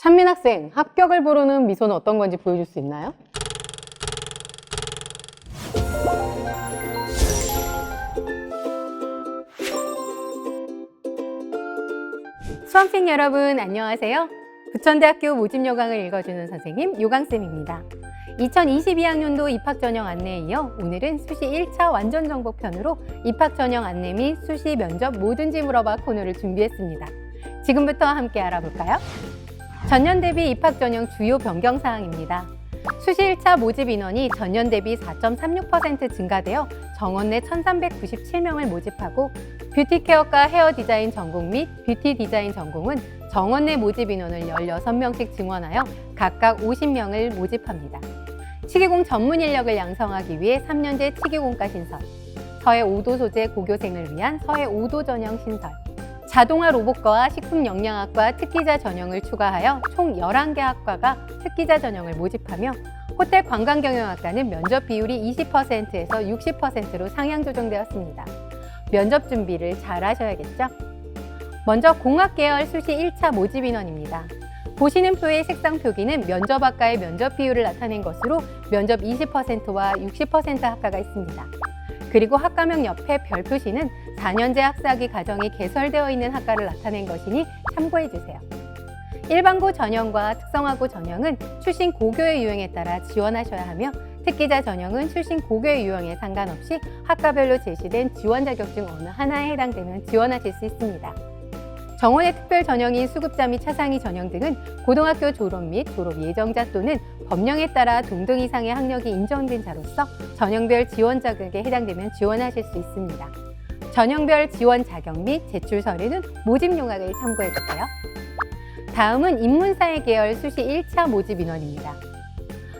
찬민 학생, 합격을 부르는 미소는 어떤 건지 보여줄 수 있나요? 수험생 여러분 안녕하세요. 부천대학교 모집요강을 읽어주는 선생님 요강쌤입니다. 2022학년도 입학전형 안내에 이어 오늘은 수시 1차 완전정복편으로 입학전형 안내 및 수시 면접 뭐든지 물어봐 코너를 준비했습니다. 지금부터 함께 알아볼까요? 전년 대비 입학전형 주요 변경사항입니다. 수시 1차 모집 인원이 전년 대비 4.36% 증가되어 정원 내 1,397명을 모집하고 뷰티케어과 헤어 디자인 전공 및 뷰티 디자인 전공은 정원 내 모집 인원을 16명씩 증원하여 각각 50명을 모집합니다. 치기공 전문 인력을 양성하기 위해 3년제 치기공과 신설, 서해 5도 소재 고교생을 위한 서해 5도 전형 신설, 자동화 로봇과와 식품영양학과 특기자 전형을 추가하여 총 11개 학과가 특기자 전형을 모집하며 호텔 관광경영학과는 면접 비율이 20%에서 60%로 상향 조정되었습니다. 면접 준비를 잘 하셔야겠죠? 먼저 공학계열 수시 1차 모집 인원입니다. 보시는 표의 색상 표기는 면접학과의 면접 비율을 나타낸 것으로 면접 20%와 60% 학과가 있습니다. 그리고 학과명 옆에 별 표시는 4년제 학사학위 과정이 개설되어 있는 학과를 나타낸 것이니 참고해 주세요. 일반고 전형과 특성화고 전형은 출신 고교의 유형에 따라 지원하셔야 하며 특기자 전형은 출신 고교의 유형에 상관없이 학과별로 제시된 지원 자격증 어느 하나에 해당되면 지원하실 수 있습니다. 정원의 특별 전형인 수급자 및 차상위 전형 등은 고등학교 졸업 및 졸업 예정자 또는 법령에 따라 동등 이상의 학력이 인정된 자로서 전형별 지원 자격에 해당되면 지원하실 수 있습니다. 전형별 지원 자격 및 제출 서류는 모집 요강을 참고해 주세요. 다음은 인문사회 계열 수시 1차 모집 인원입니다.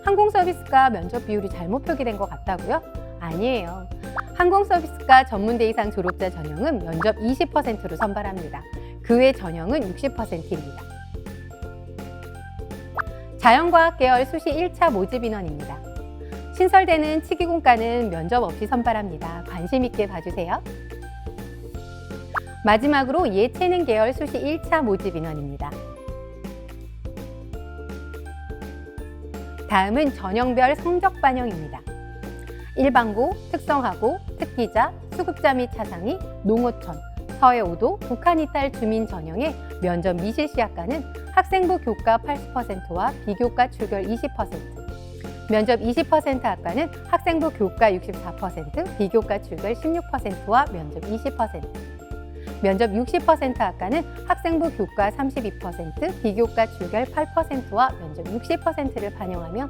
항공서비스과 면접 비율이 잘못 표기된 것 같다고요? 아니에요. 항공서비스과 전문대 이상 졸업자 전형은 면접 20%로 선발합니다. 그 외 전형은 60%입니다. 자연과학 계열 수시 1차 모집 인원입니다. 신설되는 치기공과는 면접 없이 선발합니다. 관심 있게 봐주세요. 마지막으로 예체능 계열 수시 1차 모집 인원입니다. 다음은 전형별 성적 반영입니다. 일반고, 특성화고, 특기자, 수급자 및 차상위, 농어촌, 서해 5도, 북한 이탈 주민 전형의 면접 미실시 학과는 학생부 교과 80%와 비교과 출결 20%, 면접 20% 학과는 학생부 교과 64%, 비교과 출결 16%와 면접 20%, 면접 60% 학과는 학생부 교과 32%, 비교과 출결 8%와 면접 60%를 반영하며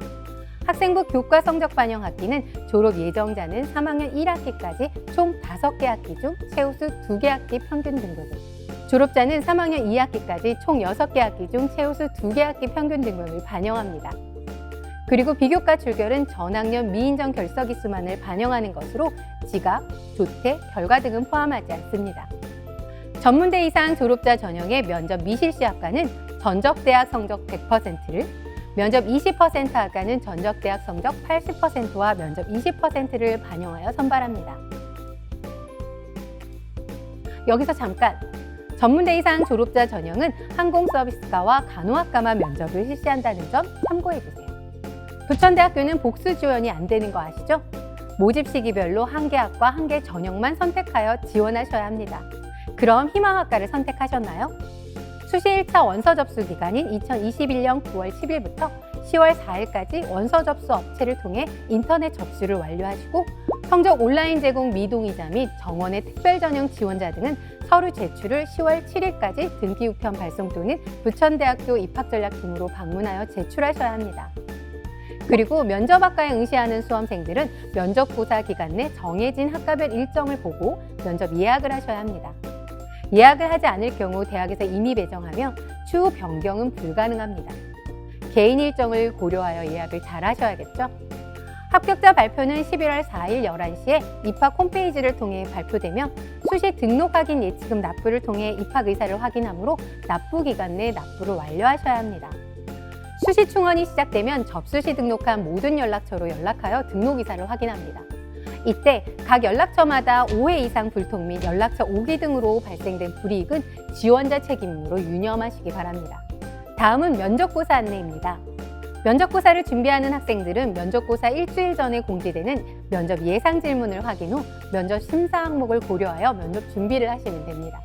학생부 교과 성적 반영 학기는 졸업 예정자는 3학년 1학기까지 총 5개 학기 중 최우수 2개 학기 평균 등급을, 졸업자는 3학년 2학기까지 총 6개 학기 중 최우수 2개 학기 평균 등급을 반영합니다. 그리고 비교과 출결은 전학년 미인정 결석이 수만을 반영하는 것으로 지각, 조퇴, 결과 등은 포함하지 않습니다. 전문대 이상 졸업자 전형의 면접 미실시 학과는 전적대학 성적 100%를, 면접 20% 학과는 전적대학 성적 80%와 면접 20%를 반영하여 선발합니다. 여기서 잠깐! 전문대 이상 졸업자 전형은 항공서비스과와 간호학과만 면접을 실시한다는 점 참고해 주세요. 부천대학교는 복수 지원이 안 되는 거 아시죠? 모집 시기별로 1개 학과 1개 전형만 선택하여 지원하셔야 합니다. 그럼 희망학과를 선택하셨나요? 수시 1차 원서 접수 기간인 2021년 9월 10일부터 10월 4일까지 원서 접수 업체를 통해 인터넷 접수를 완료하시고 성적 온라인 제공 미동의자 및 정원의 특별 전형 지원자 등은 서류 제출을 10월 7일까지 등기 우편 발송 또는 부천대학교 입학전략팀으로 방문하여 제출하셔야 합니다. 그리고 면접학과에 응시하는 수험생들은 면접고사 기간 내 정해진 학과별 일정을 보고 면접 예약을 하셔야 합니다. 예약을 하지 않을 경우 대학에서 임의 배정하며 추후 변경은 불가능합니다. 개인 일정을 고려하여 예약을 잘 하셔야겠죠? 합격자 발표는 11월 4일 11시에 입학 홈페이지를 통해 발표되며 수시 등록 확인 예치금 납부를 통해 입학 의사를 확인하므로 납부 기간 내 납부를 완료하셔야 합니다. 수시 충원이 시작되면 접수시 등록한 모든 연락처로 연락하여 등록 의사를 확인합니다. 이때 각 연락처마다 5회 이상 불통 및 연락처 오기 등으로 발생된 불이익은 지원자 책임으로 유념하시기 바랍니다. 다음은 면접고사 안내입니다. 면접고사를 준비하는 학생들은 면접고사 일주일 전에 공지되는 면접 예상 질문을 확인 후 면접 심사 항목을 고려하여 면접 준비를 하시면 됩니다.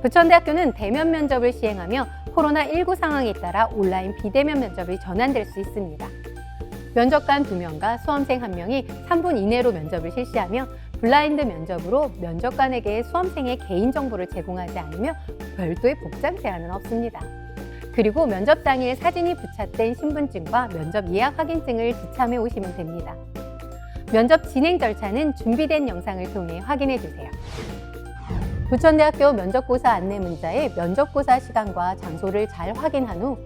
부천대학교는 대면 면접을 시행하며 코로나19 상황에 따라 온라인 비대면 면접이 전환될 수 있습니다. 면접관 2명과 수험생 1명이 3분 이내로 면접을 실시하며 블라인드 면접으로 면접관에게 수험생의 개인정보를 제공하지 않으며 별도의 복장 제한은 없습니다. 그리고 면접 당일 사진이 부착된 신분증과 면접 예약 확인증을 지참해 오시면 됩니다. 면접 진행 절차는 준비된 영상을 통해 확인해 주세요. 부천대학교 면접고사 안내 문자에 면접고사 시간과 장소를 잘 확인한 후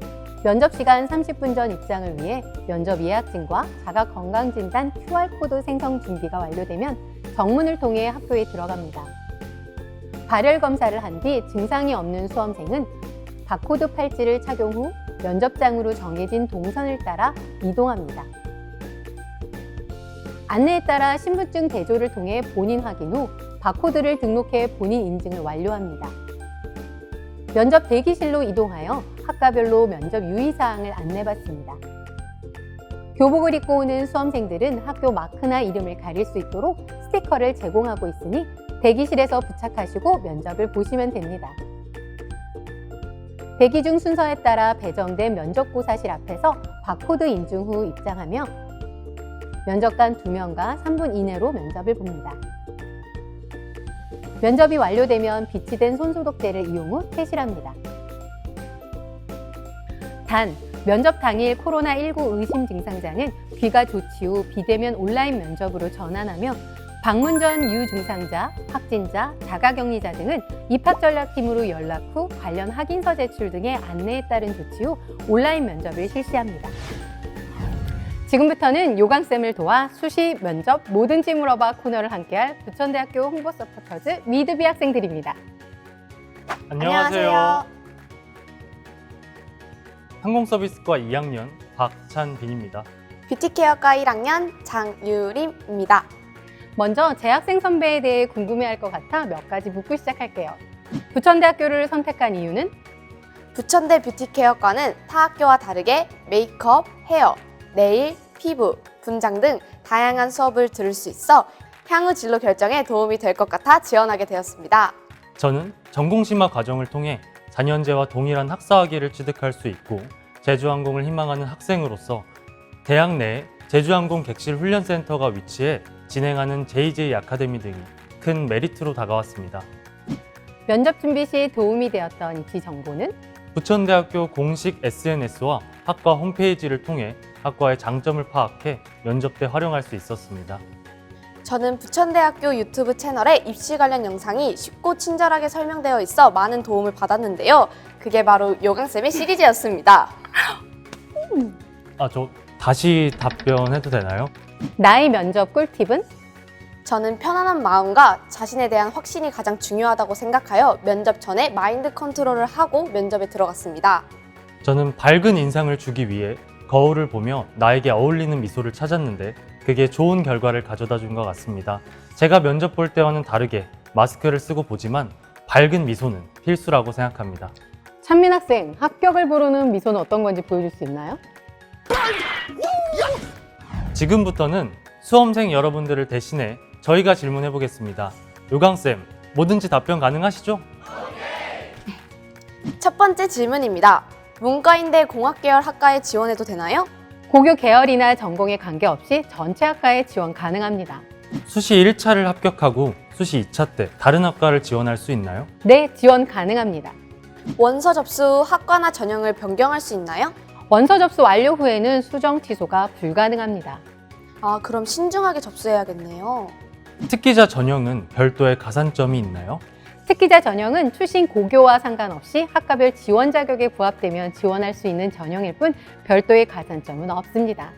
면접 시간 30분 전 입장을 위해 면접 예약증과 자가건강진단 QR코드 생성 준비가 완료되면 정문을 통해 학교에 들어갑니다. 발열 검사를 한 뒤 증상이 없는 수험생은 바코드 팔찌를 착용 후 면접장으로 정해진 동선을 따라 이동합니다. 안내에 따라 신분증 대조를 통해 본인 확인 후 바코드를 등록해 본인 인증을 완료합니다. 면접 대기실로 이동하여 학과별로 면접 유의사항을 안내받습니다. 교복을 입고 오는 수험생들은 학교 마크나 이름을 가릴 수 있도록 스티커를 제공하고 있으니 대기실에서 부착하시고 면접을 보시면 됩니다. 대기 중 순서에 따라 배정된 면접고사실 앞에서 바코드 인증 후 입장하며 면접관 2명과 3분 이내로 면접을 봅니다. 면접이 완료되면 비치된 손소독제를 이용 후 퇴실합니다. 단, 면접 당일 코로나19 의심 증상자는 귀가 좋지 후 비대면 온라인 면접으로 전환하며 방문 전 유증상자, 확진자, 자가격리자 등은 입학전략팀으로 연락 후 관련 확인서 제출 등의 안내에 따른 조치 후 온라인 면접을 실시합니다. 지금부터는 요강쌤을 도와 수시, 면접, 뭐든지 물어봐 코너를 함께할 부천대학교 홍보 서포터즈 미드비 학생들입니다. 안녕하세요. 항공서비스과 2학년 박찬빈입니다. 뷰티케어과 1학년 장유림입니다. 먼저 재학생 선배에 대해 궁금해할 것 같아 몇 가지 묻고 시작할게요. 부천대학교를 선택한 이유는? 부천대 뷰티케어과는 타 학교와 다르게 메이크업, 헤어, 네일, 피부, 분장 등 다양한 수업을 들을 수 있어 향후 진로 결정에 도움이 될 것 같아 지원하게 되었습니다. 저는 전공심화 과정을 통해 4년제와 동일한 학사학위를 취득할 수 있고 제주항공을 희망하는 학생으로서 대학 내에 제주항공 객실 훈련센터가 위치해 진행하는 JJ 아카데미 등이 큰 메리트로 다가왔습니다. 면접 준비 시 도움이 되었던 입시 정보는? 부천대학교 공식 SNS와 학과 홈페이지를 통해 학과의 장점을 파악해 면접 때 활용할 수 있었습니다. 저는 부천대학교 유튜브 채널에 입시 관련 영상이 쉽고 친절하게 설명되어 있어 많은 도움을 받았는데요. 그게 바로 요강쌤의 시리즈였습니다. 저 다시 답변해도 되나요? 나의 면접 꿀팁은? 저는 편안한 마음과 자신에 대한 확신이 가장 중요하다고 생각하여 면접 전에 마인드 컨트롤을 하고 면접에 들어갔습니다. 저는 밝은 인상을 주기 위해 거울을 보며 나에게 어울리는 미소를 찾았는데 그게 좋은 결과를 가져다 준 것 같습니다. 제가 면접 볼 때와는 다르게 마스크를 쓰고 보지만 밝은 미소는 필수라고 생각합니다. 찬민 학생, 합격을 부르는 미소는 어떤 건지 보여줄 수 있나요? 지금부터는 수험생 여러분들을 대신해 저희가 질문해 보겠습니다. 요강쌤, 뭐든지 답변 가능하시죠? 첫 번째 질문입니다. 문과인데 공학계열 학과에 지원해도 되나요? 고교 계열이나 전공에 관계없이 전체 학과에 지원 가능합니다. 수시 1차를 합격하고 수시 2차 때 다른 학과를 지원할 수 있나요? 네, 지원 가능합니다. 원서 접수 후 학과나 전형을 변경할 수 있나요? 원서 접수 완료 후에는 수정 취소가 불가능합니다. 그럼 신중하게 접수해야겠네요. 특기자 전형은 별도의 가산점이 있나요? 특기자 전형은 출신 고교와 상관없이 학과별 지원 자격에 부합되면 지원할 수 있는 전형일 뿐 별도의 가산점은 없습니다.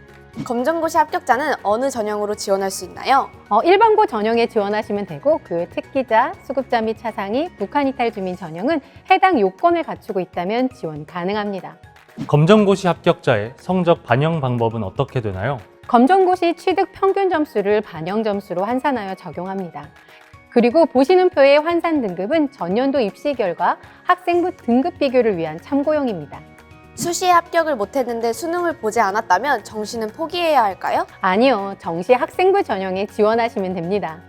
검정고시 합격자는 어느 전형으로 지원할 수 있나요? 일반고 전형에 지원하시면 되고 그 특기자, 수급자 및 차상위, 북한 이탈 주민 전형은 해당 요건을 갖추고 있다면 지원 가능합니다. 검정고시 합격자의 성적 반영 방법은 어떻게 되나요? 검정고시 취득 평균 점수를 반영 점수로 환산하여 적용합니다. 그리고 보시는 표의 환산 등급은 전년도 입시 결과 학생부 등급 비교를 위한 참고용입니다. 수시에 합격을 못했는데 수능을 보지 않았다면 정시는 포기해야 할까요? 아니요, 정시 학생부 전형에 지원하시면 됩니다.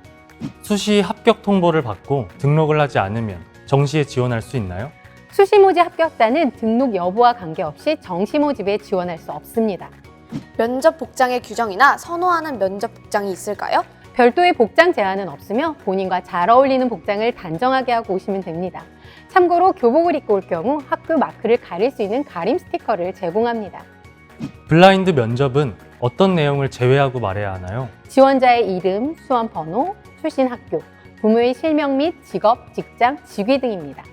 수시 합격 통보를 받고 등록을 하지 않으면 정시에 지원할 수 있나요? 수시 모집 합격자는 등록 여부와 관계없이 정시 모집에 지원할 수 없습니다. 면접 복장의 규정이나 선호하는 면접 복장이 있을까요? 별도의 복장 제한은 없으며 본인과 잘 어울리는 복장을 단정하게 하고 오시면 됩니다. 참고로 교복을 입고 올 경우 학교 마크를 가릴 수 있는 가림 스티커를 제공합니다. 블라인드 면접은 어떤 내용을 제외하고 말해야 하나요? 지원자의 이름, 수험 번호, 출신 학교, 부모의 실명 및 직업, 직장, 직위 등입니다.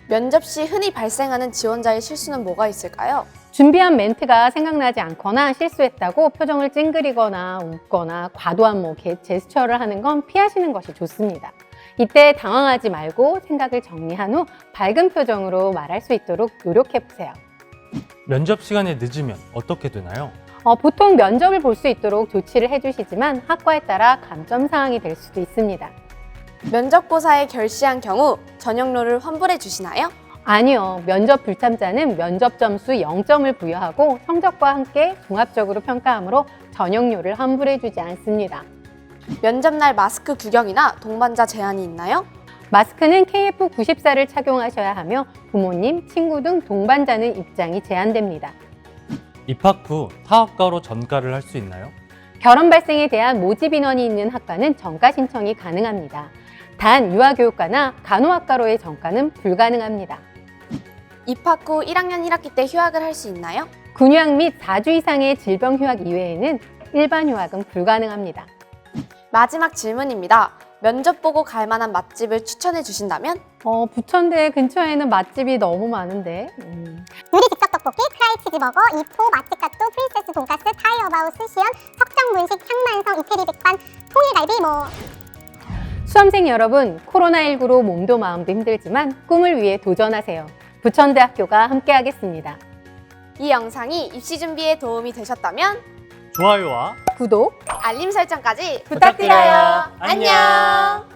면접 시 흔히 발생하는 지원자의 실수는 뭐가 있을까요? 준비한 멘트가 생각나지 않거나 실수했다고 표정을 찡그리거나 웃거나 과도한 제스처를 하는 건 피하시는 것이 좋습니다. 이때 당황하지 말고 생각을 정리한 후 밝은 표정으로 말할 수 있도록 노력해보세요. 면접 시간에 늦으면 어떻게 되나요? 보통 면접을 볼 수 있도록 조치를 해주시지만 학과에 따라 감점 사항이 될 수도 있습니다. 면접고사에 결시한 경우 전형료를 환불해 주시나요? 아니요, 면접 불참자는 면접 점수 0점을 부여하고 성적과 함께 종합적으로 평가하므로 전형료를 환불해주지 않습니다. 면접날 마스크 구경이나 동반자 제한이 있나요? 마스크는 KF94를 착용하셔야 하며 부모님, 친구 등 동반자는 입장이 제한됩니다. 입학 후 타학과로 전과를 할 수 있나요? 결혼 발생에 대한 모집 인원이 있는 학과는 전과 신청이 가능합니다. 단 유아교육과나 간호학과로의 전과는 불가능합니다. 입학 후 1학년 1학기 때 휴학을 할 수 있나요? 군휴학 및 4주 이상의 질병 휴학 이외에는 일반 휴학은 불가능합니다. 마지막 질문입니다. 면접 보고 갈 만한 맛집을 추천해 주신다면? 부천대 근처에는 맛집이 너무 많은데 유리 즉석 떡볶이, 프라이 치즈버거, 이포, 맛집가뚜, 프린세스 돈가스, 타이어바우스, 시연, 석정문식, 향만성, 이태리 백반, 통일갈비 수험생 여러분, 코로나19로 몸도 마음도 힘들지만 꿈을 위해 도전하세요. 부천대학교가 함께하겠습니다. 이 영상이 입시 준비에 도움이 되셨다면 좋아요와 구독, 알림 설정까지 부탁드려요. 안녕!